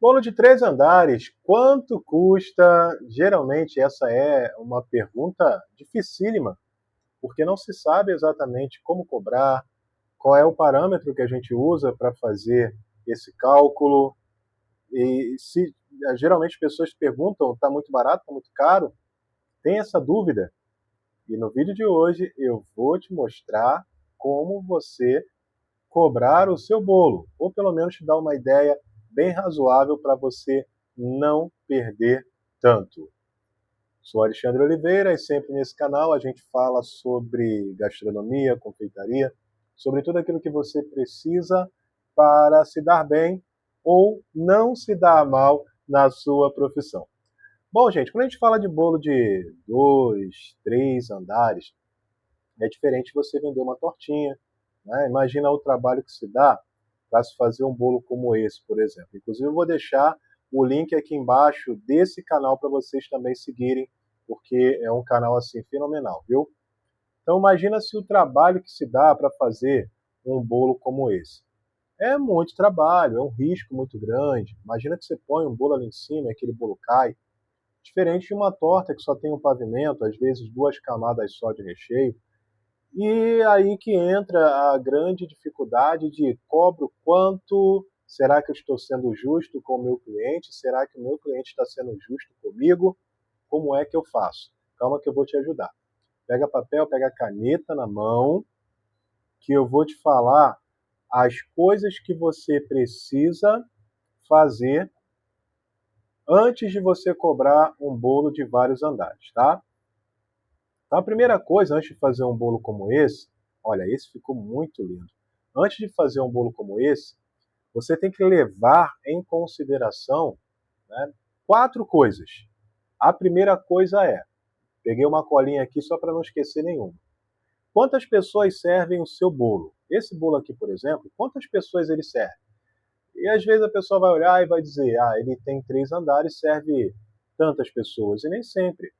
Bolo de 3 andares, quanto custa? Geralmente essa é uma pergunta dificílima, porque não se sabe exatamente como cobrar, qual é o parâmetro que a gente usa para fazer esse cálculo. E se geralmente as pessoas perguntam, está muito barato, está muito caro? Tem essa dúvida. E no vídeo de hoje eu vou te mostrar como você cobrar o seu bolo, ou pelo menos te dar uma ideia bem razoável para você não perder tanto. Sou Alexandre Oliveira e sempre nesse canal a gente fala sobre gastronomia, confeitaria, sobre tudo aquilo que você precisa para se dar bem ou não se dar mal na sua profissão. Bom, gente, quando a gente fala de bolo de 2, 3 andares, é diferente você vender uma tortinha, né? Imagina o trabalho que se dá para se fazer um bolo como esse, por exemplo. Inclusive, eu vou deixar o link aqui embaixo desse canal para vocês também seguirem, porque é um canal assim fenomenal, viu? Então, imagina se o trabalho que se dá para fazer um bolo como esse. É muito trabalho, é um risco muito grande. Imagina que você põe um bolo ali em cima e aquele bolo cai. Diferente de uma torta que só tem um pavimento, às vezes 2 camadas só de recheio. E aí que entra a grande dificuldade de cobro quanto, será que eu estou sendo justo com o meu cliente? Será que o meu cliente está sendo justo comigo? Como é que eu faço? Calma que eu vou te ajudar. Pega papel, pega caneta na mão, que eu vou te falar as coisas que você precisa fazer antes de você cobrar um bolo de vários andares, tá? Então, a primeira coisa, antes de fazer um bolo como esse, olha, esse ficou muito lindo. Antes de fazer um bolo como esse, você tem que levar em consideração, né, 4 coisas. A primeira coisa é, peguei uma colinha aqui só para não esquecer nenhuma. Quantas pessoas servem o seu bolo? Esse bolo aqui, por exemplo, quantas pessoas ele serve? E às vezes a pessoa vai olhar e vai dizer, ele tem 3 andares, serve tantas pessoas. E nem sempre.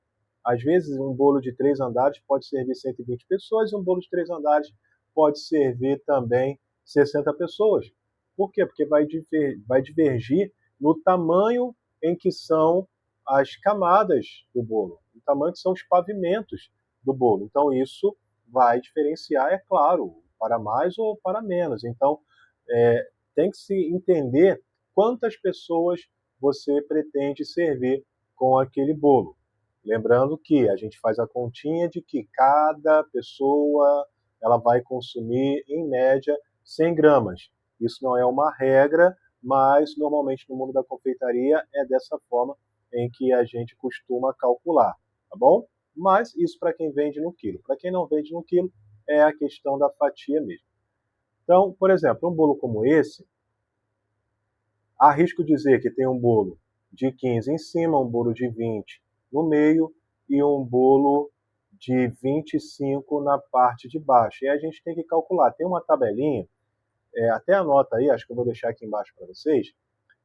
Às vezes, um bolo de 3 andares pode servir 120 pessoas e um bolo de 3 andares pode servir também 60 pessoas. Por quê? Porque vai divergir no tamanho em que são as camadas do bolo, no tamanho que são os pavimentos do bolo. Então, isso vai diferenciar, é claro, para mais ou para menos. Então, tem que se entender quantas pessoas você pretende servir com aquele bolo. Lembrando que a gente faz a continha de que cada pessoa ela vai consumir, em média, 100 gramas. Isso não é uma regra, mas normalmente no mundo da confeitaria é dessa forma em que a gente costuma calcular, tá bom? Mas isso para quem vende no quilo. Para quem não vende no quilo, é a questão da fatia mesmo. Então, por exemplo, um bolo como esse, arrisco dizer que tem um bolo de 15 em cima, um bolo de 20 no meio e um bolo de 25 na parte de baixo. E a gente tem que calcular. Tem uma tabelinha, até anota aí, acho que eu vou deixar aqui embaixo para vocês,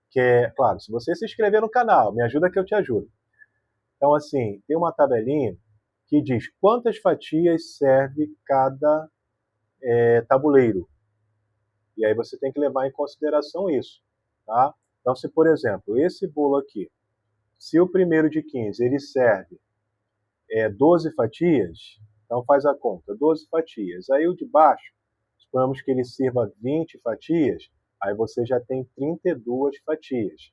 que é, claro, se você se inscrever no canal, me ajuda que eu te ajudo. Então, assim, tem uma tabelinha que diz quantas fatias serve cada tabuleiro. E aí você tem que levar em consideração isso, tá? Então, se por exemplo, esse bolo aqui, se o primeiro de 15 ele serve 12 fatias, então faz a conta, 12 fatias. Aí o de baixo, suponhamos que ele sirva 20 fatias, aí você já tem 32 fatias.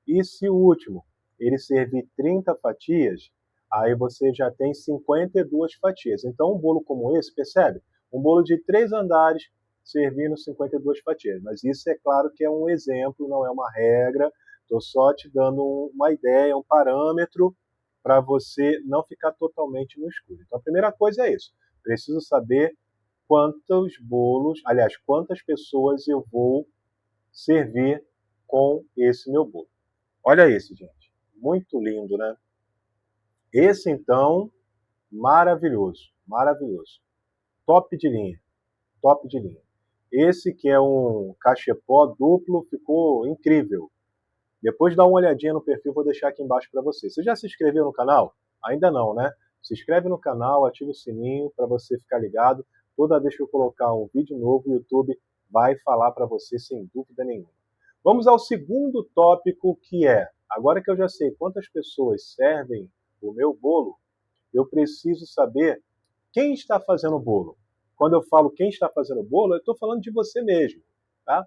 E se o último ele servir 30 fatias, aí você já tem 52 fatias. Então um bolo como esse, percebe? Um bolo de 3 andares servindo 52 fatias. Mas isso é claro que é um exemplo, não é uma regra. Estou só te dando uma ideia, um parâmetro para você não ficar totalmente no escuro. Então a primeira coisa é isso. Preciso saber quantos bolos, aliás, quantas pessoas eu vou servir com esse meu bolo. Olha esse, gente. Muito lindo, né? Esse, então, maravilhoso. Maravilhoso. Top de linha. Top de linha. Esse que é um cachepó duplo ficou incrível. Depois dá uma olhadinha no perfil, vou deixar aqui embaixo para você. Você já se inscreveu no canal? Ainda não, né? Se inscreve no canal, ativa o sininho para você ficar ligado. Toda vez que eu colocar um vídeo novo, o YouTube vai falar para você sem dúvida nenhuma. Vamos ao segundo tópico, que é, agora que eu já sei quantas pessoas servem o meu bolo, eu preciso saber quem está fazendo o bolo. Quando eu falo quem está fazendo o bolo, eu estou falando de você mesmo, tá?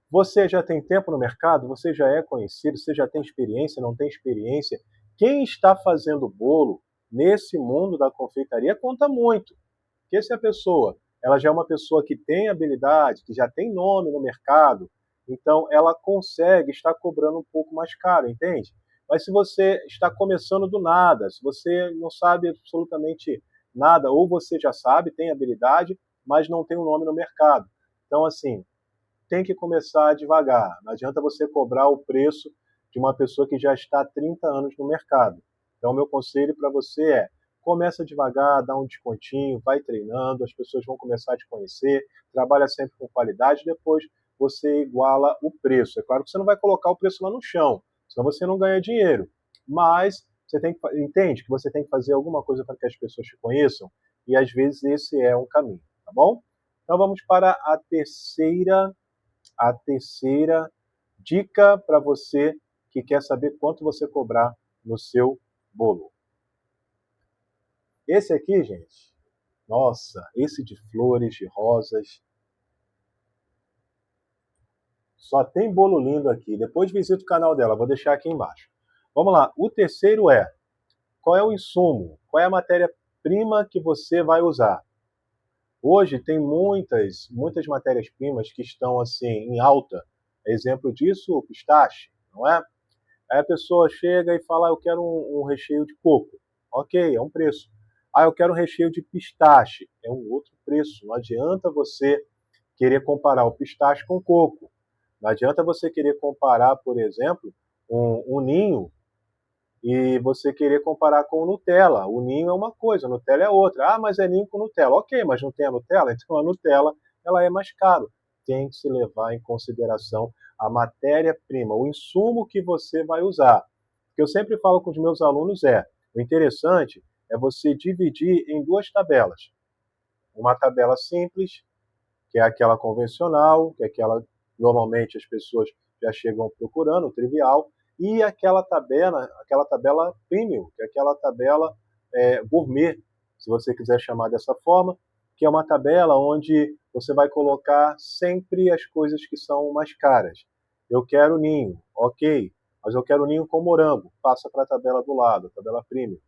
Você já tem tempo no mercado? Você já é conhecido? Você já tem experiência? Não tem experiência? Quem está fazendo bolo nesse mundo da confeitaria conta muito. Porque se a pessoa, ela já é uma pessoa que tem habilidade, que já tem nome no mercado, então ela consegue estar cobrando um pouco mais caro, entende? Mas se você está começando do nada, se você não sabe absolutamente nada, ou você já sabe, tem habilidade, mas não tem um nome no mercado. Então, assim, tem que começar devagar. Não adianta você cobrar o preço de uma pessoa que já está há 30 anos no mercado. Então, meu conselho para você é: começa devagar, dá um descontinho, vai treinando, as pessoas vão começar a te conhecer, trabalha sempre com qualidade, depois você iguala o preço. É claro que você não vai colocar o preço lá no chão, senão você não ganha dinheiro. Mas você tem que, entende que você tem que fazer alguma coisa para que as pessoas te conheçam, e às vezes esse é um caminho, tá bom? Então vamos para a terceira dica para você que quer saber quanto você cobrar no seu bolo. Esse aqui, gente, nossa, esse de flores, de rosas, só tem bolo lindo aqui. Depois visita o canal dela, vou deixar aqui embaixo. Vamos lá, o terceiro é: qual é o insumo? Qual é a matéria-prima que você vai usar? Hoje tem muitas matérias-primas que estão assim em alta. Exemplo disso, o pistache, não é? Aí a pessoa chega e fala: eu quero um recheio de coco. Ok, é um preço. Ah, eu quero um recheio de pistache. É um outro preço. Não adianta você querer comparar o pistache com o coco. Não adianta você querer comparar, por exemplo, um ninho e você querer comparar com o Nutella. O ninho é uma coisa, o Nutella é outra. Ah, mas é ninho com Nutella. Ok, mas não tem a Nutella? Então a Nutella ela é mais caro. Tem que se levar em consideração a matéria-prima, o insumo que você vai usar. O que eu sempre falo com os meus alunos é: o interessante é você dividir em duas tabelas. Uma tabela simples, que é aquela convencional, que é aquela normalmente as pessoas já chegam procurando, trivial, e aquela tabela premium, que é aquela tabela gourmet, se você quiser chamar dessa forma, que é uma tabela onde você vai colocar sempre as coisas que são mais caras. Eu quero ninho, ok, mas eu quero ninho com morango, passa para a tabela do lado, a tabela premium.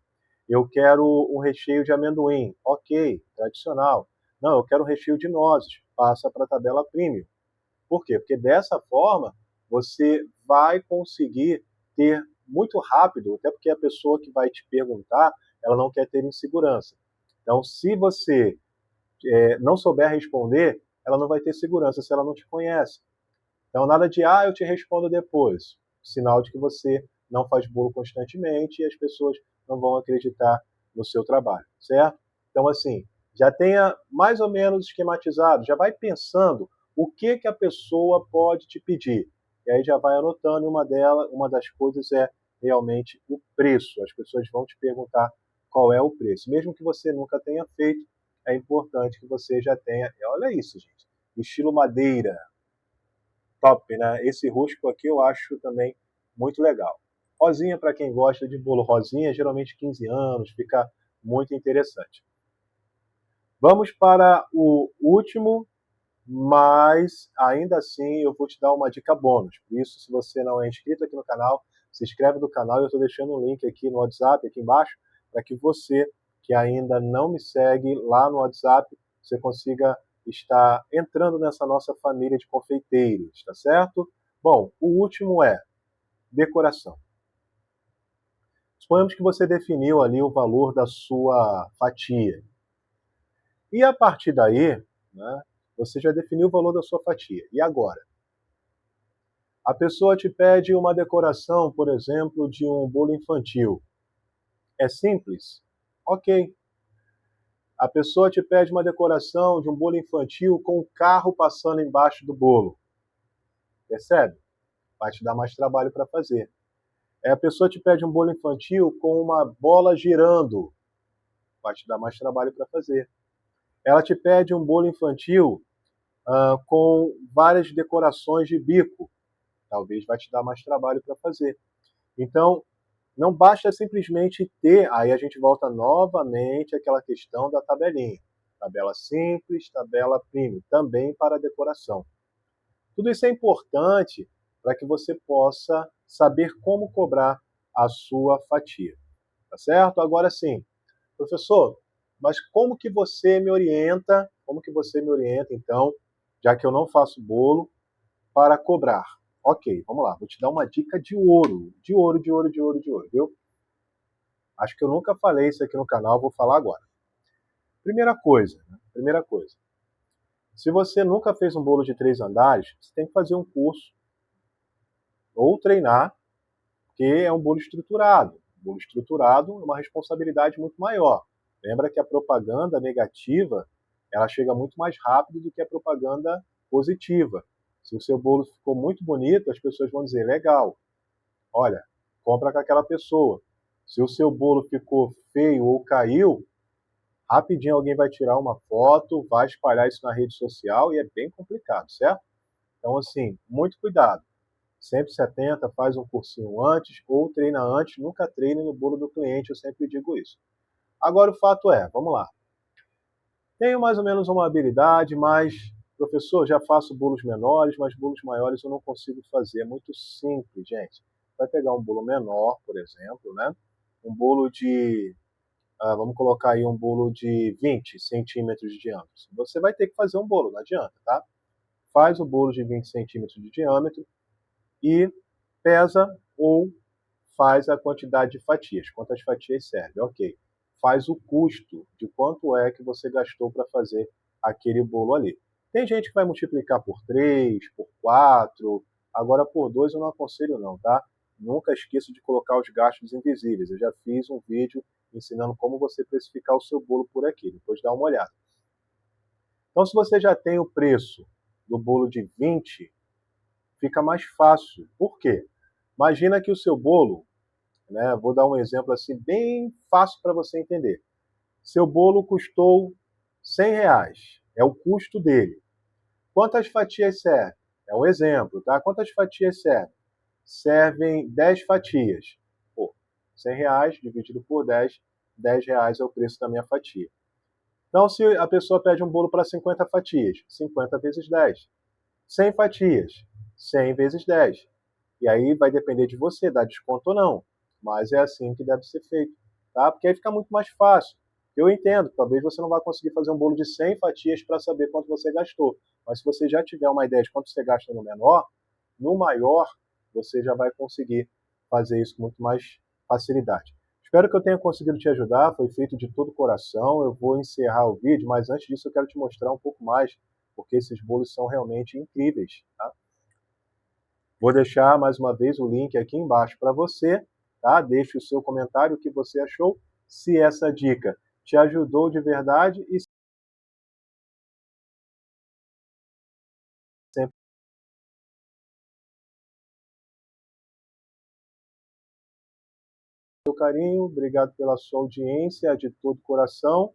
Eu quero um recheio de amendoim, ok, tradicional. Não, eu quero um recheio de nozes, passa para a tabela premium. Por quê? Porque dessa forma você vai conseguir ter muito rápido, até porque a pessoa que vai te perguntar, ela não quer ter insegurança. Então, se você não souber responder, ela não vai ter segurança se ela não te conhece. Então, nada de, eu te respondo depois. Sinal de que você não faz bolo constantemente e as pessoas não vão acreditar no seu trabalho, certo? Então, assim, já tenha mais ou menos esquematizado, já vai pensando o que a pessoa pode te pedir. E aí já vai anotando, e uma das coisas é realmente o preço. As pessoas vão te perguntar qual é o preço. Mesmo que você nunca tenha feito, é importante que você já tenha. Olha isso, gente. Estilo madeira, top, né? Esse rústico aqui eu acho também muito legal. Rosinha, para quem gosta de bolo rosinha, geralmente 15 anos, fica muito interessante. Vamos para o último, mas ainda assim eu vou te dar uma dica bônus. Por isso, se você não é inscrito aqui no canal, se inscreve no canal. Eu estou deixando um link aqui no WhatsApp, aqui embaixo, para que você que ainda não me segue lá no WhatsApp, você consiga estar entrando nessa nossa família de confeiteiros, tá certo? Bom, o último é decoração. Suponhamos que você definiu ali o valor da sua fatia. E a partir daí, né, você já definiu o valor da sua fatia. E agora? A pessoa te pede uma decoração, por exemplo, de um bolo infantil. É simples? Ok. A pessoa te pede uma decoração de um bolo infantil com um carro passando embaixo do bolo. Percebe? Vai te dar mais trabalho para fazer. A pessoa te pede um bolo infantil com uma bola girando. Vai te dar mais trabalho para fazer. Ela te pede um bolo infantil com várias decorações de bico. talvez vai te dar mais trabalho para fazer. Então, não basta simplesmente ter, aí a gente volta novamente àquela questão da tabelinha. Tabela simples, tabela premium, também para decoração. Tudo isso é importante para que você possa saber como cobrar a sua fatia. Tá certo? Agora sim, professor, mas como que você me orienta, então, já que eu não faço bolo, para cobrar? Ok, vamos lá, vou te dar uma dica de ouro, de ouro, de ouro, de ouro, de ouro, viu? Acho que eu nunca falei isso aqui no canal, vou falar agora. Primeira coisa, se você nunca fez um bolo de 3 andares, você tem que fazer um curso ou treinar, porque é um bolo estruturado. O bolo estruturado é uma responsabilidade muito maior. Lembra que a propaganda negativa, ela chega muito mais rápido do que a propaganda positiva. Se o seu bolo ficou muito bonito, as pessoas vão dizer, legal, olha, compra com aquela pessoa. Se o seu bolo ficou feio ou caiu, rapidinho alguém vai tirar uma foto, vai espalhar isso na rede social e é bem complicado, certo? Então, assim, muito cuidado. Sempre se atenta, faz um cursinho antes ou treina antes, nunca treine no bolo do cliente, eu sempre digo isso. Agora o fato é, vamos lá. Tenho mais ou menos uma habilidade, mas, professor, já faço bolos menores, mas bolos maiores eu não consigo fazer. É muito simples, gente. Vai pegar um bolo menor, por exemplo, né? Um bolo de, vamos colocar aí um bolo de 20 centímetros de diâmetro. Você vai ter que fazer um bolo, não adianta, tá? Faz o bolo de 20 centímetros de diâmetro e pesa ou faz a quantidade de fatias. Quantas fatias serve? Ok. Faz o custo de quanto é que você gastou para fazer aquele bolo ali. Tem gente que vai multiplicar por 3, por 4, agora por 2 eu não aconselho não, tá? Nunca esqueça de colocar os gastos invisíveis. Eu já fiz um vídeo ensinando como você precificar o seu bolo por aqui, depois dá uma olhada. Então, se você já tem o preço do bolo de 20, fica mais fácil. Por quê? Imagina que o seu bolo, né, vou dar um exemplo assim bem fácil para você entender. Seu bolo custou R$100, é o custo dele. Quantas fatias serve? É um exemplo, tá? Quantas fatias servem? Servem 10 fatias. Pô, R$100 dividido por 10, R$10 é o preço da minha fatia. Então, se a pessoa pede um bolo para 50 fatias, 50 vezes 10. 100 fatias, 100 vezes 10. E aí vai depender de você, dar desconto ou não. Mas é assim que deve ser feito, tá? Porque aí fica muito mais fácil. Eu entendo, talvez você não vai conseguir fazer um bolo de 100 fatias para saber quanto você gastou. Mas se você já tiver uma ideia de quanto você gasta no menor, no maior, você já vai conseguir fazer isso com muito mais facilidade. Espero que eu tenha conseguido te ajudar, foi feito de todo o coração. Eu vou encerrar o vídeo, mas antes disso eu quero te mostrar um pouco mais, porque esses bolos são realmente incríveis, tá? Vou deixar mais uma vez o link aqui embaixo para você, tá? Deixe o seu comentário, o que você achou, se essa dica te ajudou de verdade e sempre seu carinho, obrigado pela sua audiência de todo coração,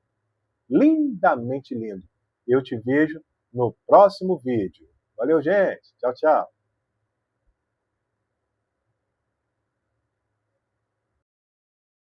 lindamente lindo. Eu te vejo no próximo vídeo. Valeu, gente. Tchau, tchau.